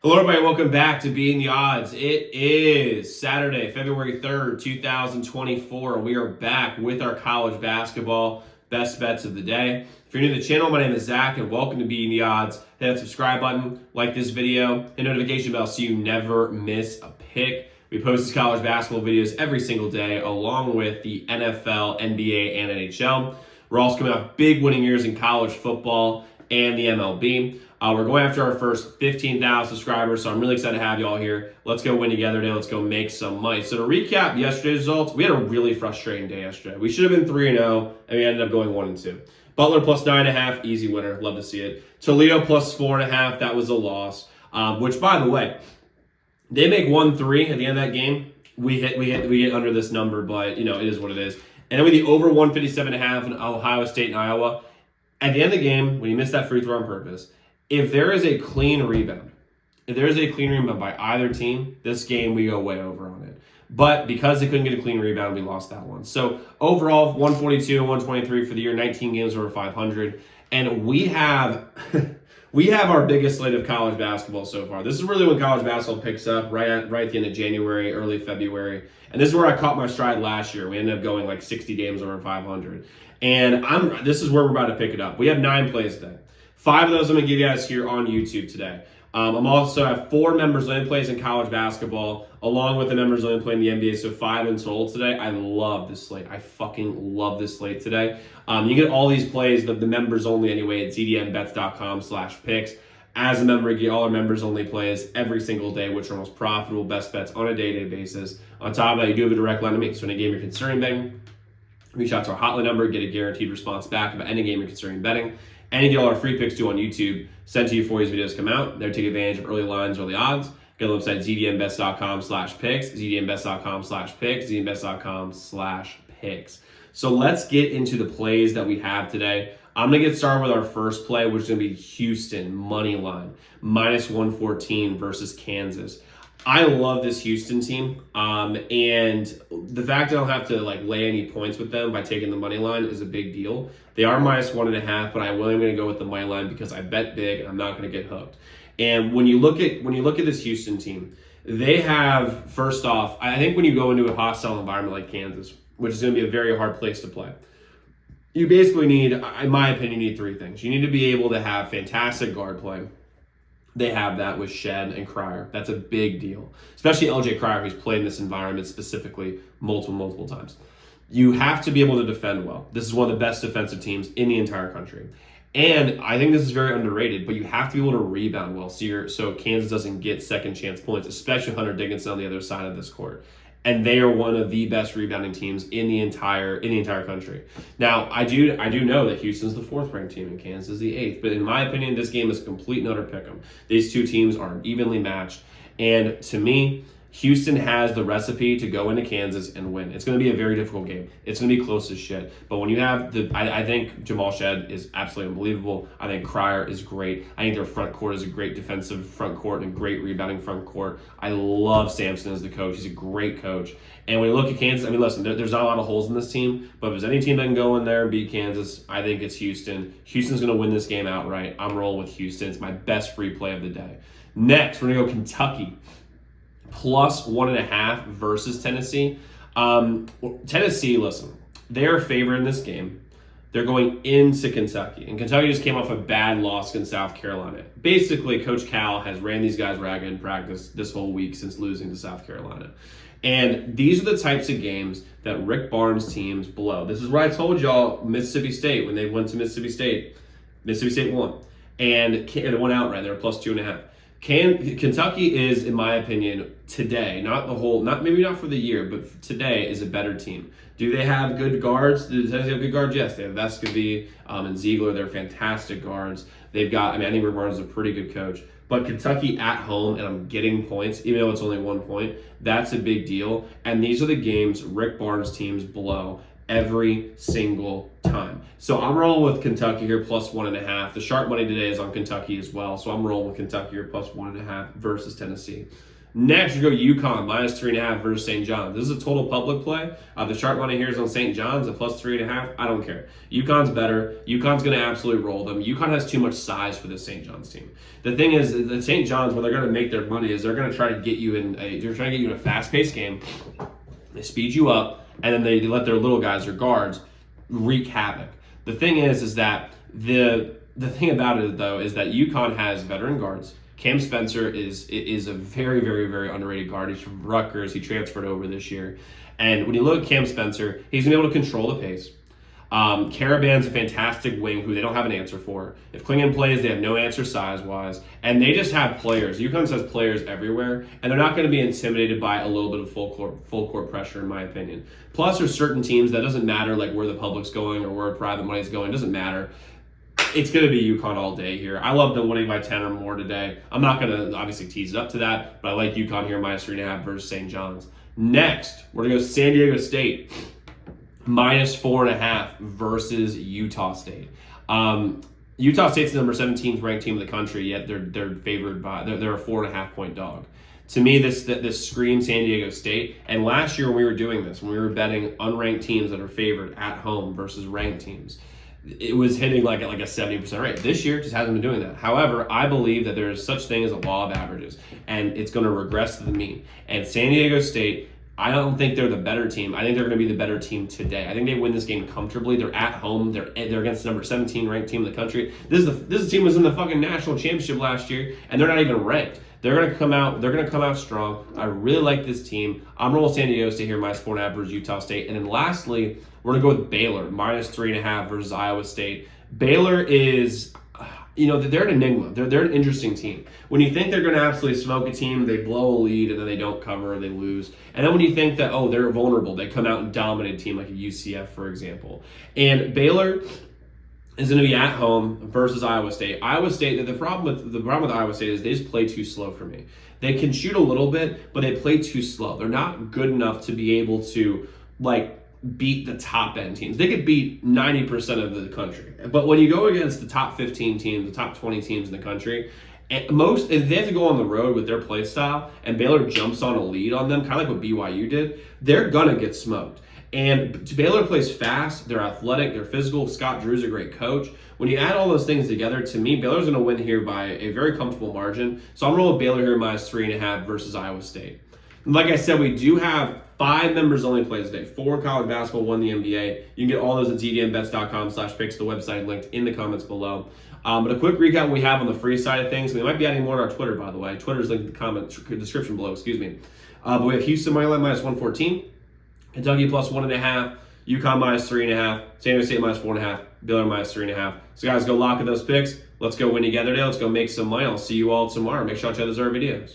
Hello, everybody. Welcome back to Beating the Odds. It is Saturday, February 3rd, 2024. We are back with our college basketball best bets of the day. If you're new to the channel, my name is Zach, and welcome to Beating the Odds. Hit that subscribe button, like this video, and notification bell so you never miss a pick. We post these college basketball videos every single day, along with the NFL, NBA, and NHL. We're also coming off big winning years in college football and the MLB. We're going after our first 15,000 subscribers, so I'm really excited to have you all here. Let's go win together today. Let's go make some money. So to recap yesterday's results, we had a really frustrating day yesterday. We should have been 3-0, and we ended up going 1-2. Butler plus 9.5, easy winner. Love to see it. Toledo plus 4.5, that was a loss. Which, by the way, they make 1-3 at the end of that game. We hit under this number, but it is what it is. And then with the over 157.5 in Ohio State and Iowa, at the end of the game, when you miss that free throw on purpose, if there is a clean rebound, by either team, this game we go way over on it. But because they couldn't get a clean rebound, we lost that one. So overall, 142 and 123 for the year, 19 games over 500. And we have our biggest slate of college basketball so far. This is really when college basketball picks up, right at the end of January, early February. And this is where I caught my stride last year. We ended up going like 60 games over 500. And this is where we're about to pick it up. We have 9 plays today. 5 of those I'm going to give you guys here on YouTube today. I'm also have 4 members only plays in college basketball, along with the members only play in the NBA, so 5 in total today. I love this slate. I fucking love this slate today. You get all these plays, the members only anyway, at zdmbets.com/picks. As a member, you get all our members only plays every single day, which are most profitable best bets on a day-to-day basis. On top of that, you do have a direct line to me. So in a game you're considering betting, reach out to our hotline number, get a guaranteed response back about any game you're considering betting. And you get all our free picks too on YouTube, sent to you before these videos come out. There, take advantage of early lines, early odds. Go to the website zdmbets.com/picks, zdmbets.com/picks, zdmbets.com/picks. So let's get into the plays that we have today. I'm going to get started with our first play, which is going to be Houston money line, minus 114 versus Kansas. I love this Houston team, and the fact I don't have to lay any points with them by taking the money line is a big deal. They are minus 1.5, but I'm going to go with the money line because I bet big and I'm not going to get hooked. And when you look at this Houston team, they have, first off, I think when you go into a hostile environment like Kansas, which is going to be a very hard place to play, you basically need, in my opinion, you need 3 things. You need to be able to have fantastic guard play. They have that with Shed and Cryer. That's a big deal, especially LJ Cryer, who's played in this environment specifically multiple times. You have to be able to defend well. This is one of the best defensive teams in the entire country. And I think this is very underrated, but you have to be able to rebound well so Kansas doesn't get second chance points, especially Hunter Dickinson on the other side of this court. And they are one of the best rebounding teams in the entire country. Now, I do know that Houston's the 4th ranked team and Kansas is the 8th, but in my opinion, this game is a complete and utter pick'em. These 2 teams are evenly matched, and to me, Houston has the recipe to go into Kansas and win. It's going to be a very difficult game. It's going to be close as shit. But when you have I think Jamal Shed is absolutely unbelievable. I think Cryer is great. I think their front court is a great defensive front court and great rebounding front court. I love Sampson as the coach. He's a great coach. And when you look at Kansas, I mean, listen, there's not a lot of holes in this team, but if there's any team that can go in there and beat Kansas, I think it's Houston. Houston's going to win this game outright. I'm rolling with Houston. It's my best free play of the day. Next, we're going to go Kentucky. Plus 1.5 versus Tennessee. Tennessee, listen, they're a favorite in this game. They're going into Kentucky, and Kentucky just came off a bad loss in South Carolina. Basically, Coach Cal has ran these guys ragged in practice this whole week since losing to South Carolina. And these are the types of games that Rick Barnes' teams blow. This is what I told y'all Mississippi State when they went to Mississippi State. Mississippi State won, and they went outright. They were plus 2.5. Kentucky is, in my opinion, today, maybe not for the year, but today is a better team. Do they have good guards? Do they have good guards? Yes, they have Vescovy and Ziegler. They're fantastic guards. They've got, I think Rick Barnes is a pretty good coach. But Kentucky at home, and I'm getting points, even though it's only 1 point, that's a big deal. And these are the games Rick Barnes' teams blow every single time. So I'm rolling with Kentucky here plus 1.5. The sharp money today is on Kentucky as well. So I'm rolling with Kentucky here plus 1.5 versus Tennessee. Next, you go Yukon minus 3.5 versus St. John's. This is a total public play. The sharp money here is on St. John's at plus 3.5. I don't care. Yukon's better. Yukon's going to absolutely roll them. Yukon has too much size for this St. John's team. The thing is, the St. John's, where they're going to make their money is they're going to try to get you in a fast-paced game. They speed you up, and then they let their little guys, their guards, wreak havoc. The thing is that the thing about it though is that Yukon has veteran guards. Cam Spencer is a very, very, very underrated guard. He's from Rutgers. He transferred over this year. And when you look at Cam Spencer, he's going to be able to control the pace. Caravan's a fantastic wing who they don't have an answer for. If Klingon plays, they have no answer size-wise. And they just have players. Yukon has players everywhere. And they're not going to be intimidated by a little bit of full court pressure, in my opinion. Plus, there's certain teams that doesn't matter like where the public's going or where private money's going. It doesn't matter. It's going to be Yukon all day here. I love them winning by 10 or more today. I'm not going to obviously tease it up to that, but I like Yukon here minus 3.5 versus St. John's. Next, we're going to go San Diego State minus 4.5 versus Utah State. Utah State's the number 17th ranked team in the country, yet they're favored by they're a 4.5 point dog. To me, this screams San Diego State. And last year when we were doing this, when we were betting unranked teams that are favored at home versus ranked teams, it was hitting like a 70% rate. This year just hasn't been doing that. However, I believe that there is such thing as a law of averages, and it's going to regress to the mean. And San Diego State, I don't think they're the better team. I think they're going to be the better team today. I think they win this game comfortably. They're at home. They're against the number 17 ranked team in the country. This team was in the fucking national championship last year, and they're not even ranked. They're going to come out. They're going to come out strong. I really like this team. I'm rolling San Diego State here minus 4.5 versus Utah State. And then lastly, we're going to go with Baylor minus 3.5 versus Iowa State. Baylor is, they're an enigma. They're an interesting team. When you think they're going to absolutely smoke a team, they blow a lead and then they don't cover, they lose. And then when you think that, they're vulnerable, they come out and dominate a team like a UCF, for example. And Baylor is going to be at home versus Iowa State. Iowa State, the problem with Iowa State is they just play too slow for me. They can shoot a little bit, but they play too slow. They're not good enough to be able to beat the top end teams. They could beat 90% of the country. But when you go against the top 15 teams, the top 20 teams in the country, if they have to go on the road with their play style and Baylor jumps on a lead on them, kind of like what BYU did, they're going to get smoked. And Baylor plays fast, they're athletic, they're physical. Scott Drew's a great coach. When you add all those things together, to me, Baylor's going to win here by a very comfortable margin. So I'm rolling with Baylor here minus 3.5 versus Iowa State. And like I said, we do have 5 members only plays today. 4 in college basketball, 1 in the NBA. You can get all those at zdmbets.com/picks, the website linked in the comments below. But a quick recap we have on the free side of things. We might be adding more to our Twitter, by the way. Twitter's linked in the description below, But we have Houston moneyline minus 114. Kentucky plus 1.5, Yukon minus 3.5, San Diego State minus 4.5, Baylor minus 3.5. So guys, go lock in those picks. Let's go win together today. Let's go make some money. I'll see you all tomorrow. Make sure to check out those other videos.